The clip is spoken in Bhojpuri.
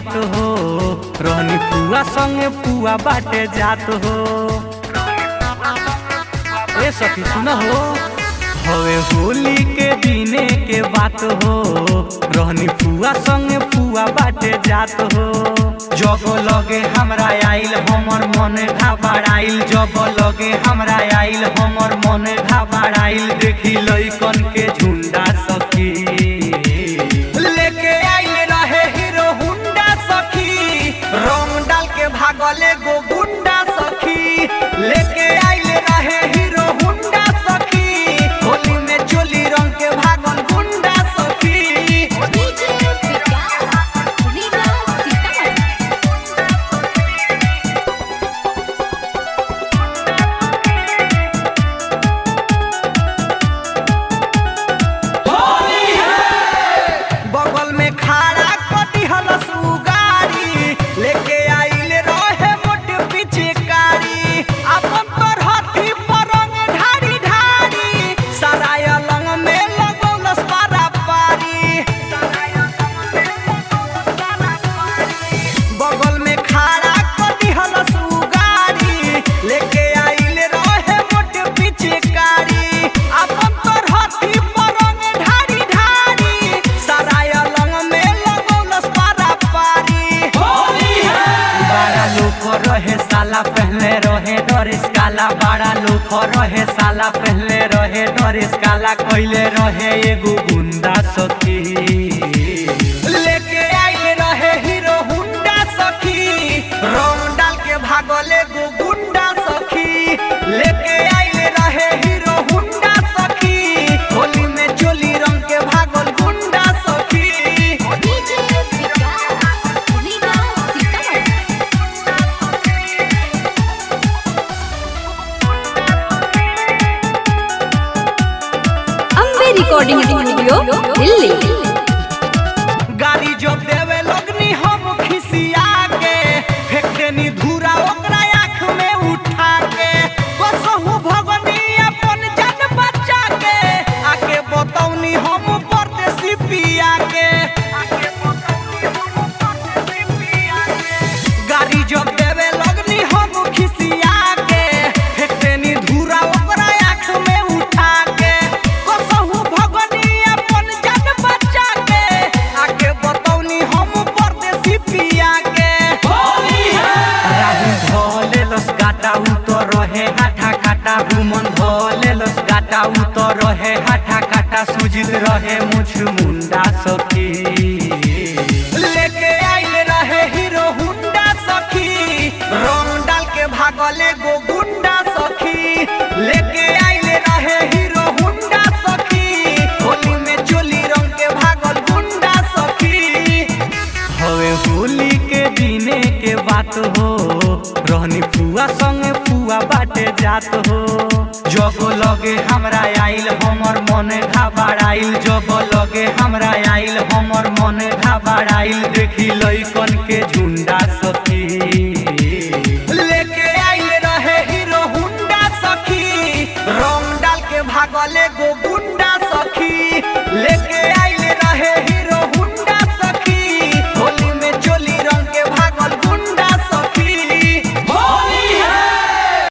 बात हो, रहनी पुआ संगे पुआ बाटे जात हो। ए सखी सुन हो, हवे होली के दिने के बात हो, रहनी पुआ संगे पुआ बाटे जात हो। जब लगे हमरा आइल हमर मन घबराइल, जब लगे हमरा आइल हमर मन घबराइल, देखी लइकन के झुंडा सखी लेके आइल रहे हीरो हुंडा सखी, रंग डाल के भागले गो गुंडा सखी। लेके आइल रहे हीरो हुंडा सखी, होली में चोली रंग के भागल गुंडा सखी। बगल में खड़ा कटी हलस उगाड़ी, लेके आइल रहे मोट पिचकारी, अपन पर हाथी पर रंग ढारी ढारी, सराय लंग में लगौलस पारा पारी। बगल में खड़ा कटी हलस उगाड़ी, लेके आइल रहे मोट पिचकारी, अपन पर हाथी पर रंग ढारी ढारी, सराय लंग में लगौलस पारा पारी। बड़ा लोग रहे साला पहले रहे डरेस काला, बड़ा लोग रहे साला पहले रहे डरेस काला, कइले रहे एगो गुंडा सखी। लेके आइल रहे हीरो हुंडा सखी, रंग डाल के भागले गो गुंडा सखी। लेके आइल रहे हीरो हुंडा सखी, होली में चोली रंग के भागल गुंडा सखी। Ambe recording studio Delhi. गाड़ी जो देवे लगनी हम खिसिया के, फेंक देनी धूरा ओकरा आँख में उठा के, कसहु भगनी अपन जान बचा के, आके बतौनी हम परदेसी पिया के। गाड़ी जो देवे लगनी हम खिसिया के, फेंक देनी धूरा ओकरा आँख में उठा के, कसहु भगनी अपन जान बचा के, आके बतौनी हम परदेसी पिया के। राहुल धोले लस गाटा उतर रहे हाथा काटा, भूमन धोले लस गाटा उतर रहे हाथा काटा, सुजित रहे मुछ मुंडा सखी। लेके आइल रहे हीरो हुंडा सखी, रंग डाल के भागले गो गुंडा सखी। लेके आइल रहे हीरो हुंडा सखी, होली में चोली रंग के भागल गुंडा सखी। हवे होली के दिने के बात हो, रहनी पुआ संगे पुआ बाटे जात हो। जब लगे हमरा आइल हमर मन घबराइल, जब लगे हमरा आइल हमर मन घबराइल, देखी लइकन के झुंडा सखी। लेके आइल रहे हीरो हुंडा सखी, रंग डाल के भागले गो गुंडा सखी। लेके